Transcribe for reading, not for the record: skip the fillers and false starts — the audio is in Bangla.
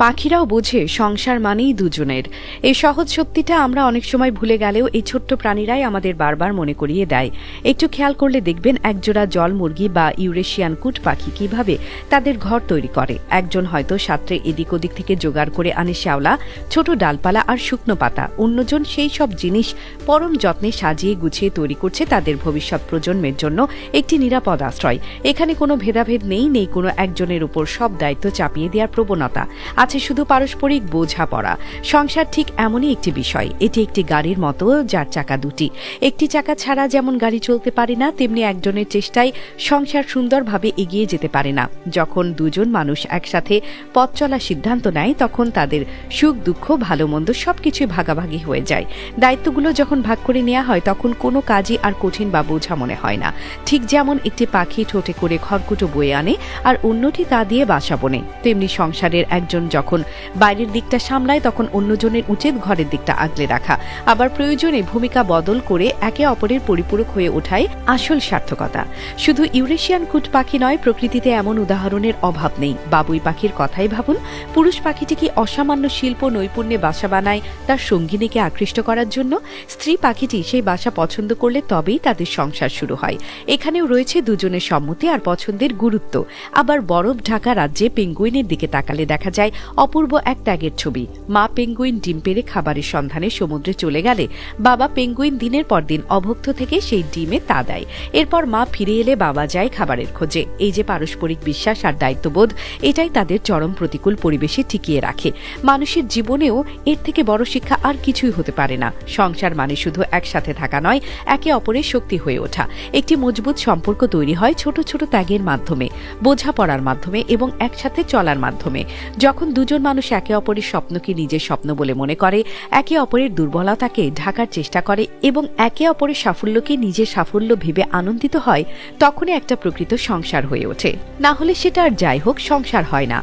পাখিরাও বোঝে সংসার মানেই দুজনের। এই সহজ সত্যিটা আমরা অনেক সময় ভুলে গেলেও এই ছোট্ট প্রাণীরাই আমাদের বারবার মনে করিয়ে দেয়। একটু খেয়াল করলে দেখবেন একজোড়া জল মুরগি বা ইউরেশিয়ান কুট পাখি কিভাবে তাদের ঘর তৈরি করে। একজন হয়তো সাঁতরে এদিক ওদিক থেকে জোগাড় করে আনে শ্যাওলা, ছোট ডালপালা আর শুকনো পাতা, অন্যজন সেই সব জিনিস পরম যত্নে সাজিয়ে গুছিয়ে তৈরি করছে তাদের ভবিষ্যৎ প্রজন্মের জন্য একটি নিরাপদ আশ্রয়। এখানে কোনো ভেদাভেদ নেই কোনো একজনের উপর সব দায়িত্ব চাপিয়ে দেওয়ার প্রবণতা, আছে শুধু পারস্পরিক বোঝাপড়া। সংসার ঠিক এমনই একটি বিষয়। এটি একটি গাড়ির মতো, যার চাকা দুটি। একটি চাকা ছাড়া যেমন গাড়ি চলতে পারে না, তেমনি একজনের চেষ্টায় সংসার সুন্দরভাবে এগিয়ে যেতে পারে না। যখন দুজন মানুষ একসাথে পথ চলার সিদ্ধান্ত নেয়, তখন তাদের সুখ দুঃখ ভালো মন্দ সবকিছুই ভাগাভাগি হয়ে যায়। দায়িত্বগুলো যখন ভাগ করে নেওয়া হয়, তখন কোনো কাজই আর কঠিন বা বোঝা মনে হয় না। ঠিক যেমন একটি পাখি ঠোঁটে করে খড়কুটো বয়ে আনে আর অন্যটি তা দিয়ে বাসা বোনে, তেমনি সংসারের একজন যখন বাইরের দিকটা সামলায়, তখন অন্যজনের উচিত ঘরের দিকটা আগলে রাখা। আবার প্রয়োজনে ভূমিকা বদল করে একে অপরের পরিপূরক হয়ে ওঠাই আসল সার্থকতা। শুধু ইউরেশিয়ান কুট পাখি নয়, প্রকৃতিতে এমন উদাহরণের অভাব নেই। বাবুই পাখির কথাই ভাবুন। পুরুষ পাখিটি কি অসামান্য শিল্প নৈপুণ্যে বাসা বানায় তার সঙ্গিনীকে আকৃষ্ট করার জন্য? স্ত্রী পাখিটি সেই বাসা পছন্দ করলে তবেই তাদের সংসার শুরু হয়। এখানেও রয়েছে দুজনের সম্মতি আর পছন্দের গুরুত্ব। আবার বরফ ঢাকা রাজ্যে পেঙ্গুইনের দিকে তাকালে দেখা যায় অপূর্ব এক ত্যাগের ছবি। মা পেঙ্গুইন ডিম পেড়ে খাবারের সন্ধানে সমুদ্রে চলে গেলে বাবা পেঙ্গুইন দিনের পর দিন অভুক্ত থেকে সেই ডিমে তা দেয়। এরপর মা ফিরে এলে বাবা যায় খাবারের খোঁজে। এই যে পারস্পরিক বিশ্বাস আর দায়িত্ববোধ, এটাই তাদের চরম প্রতিকূল পরিবেশে টিকিয়ে রাখে। মানুষের জীবনেও এর থেকে বড় শিক্ষা আর কিছুই হতে পারে না। সংসার মানে শুধু একসাথে থাকা নয়, একে অপরের শক্তি হয়ে ওঠা। একটি মজবুত সম্পর্ক তৈরি হয় ছোট ছোট ত্যাগের মাধ্যমে, বোঝাপড়ার মাধ্যমে এবং একসাথে চলার মাধ্যমে। যখন দুজন মানুষ একে অপরের স্বপ্নকে নিজের স্বপ্ন বলে মনে করে, একে অপরের দুর্বলতাকে ঢাকার চেষ্টা করে এবং একে অপরের সাফল্যকে নিজের সাফল্য ভেবে আনন্দিত হয়, তখনই একটা প্রকৃত সংসার হয়ে ওঠে। না হলে সেটা আর যাই হোক সংসার হয় না।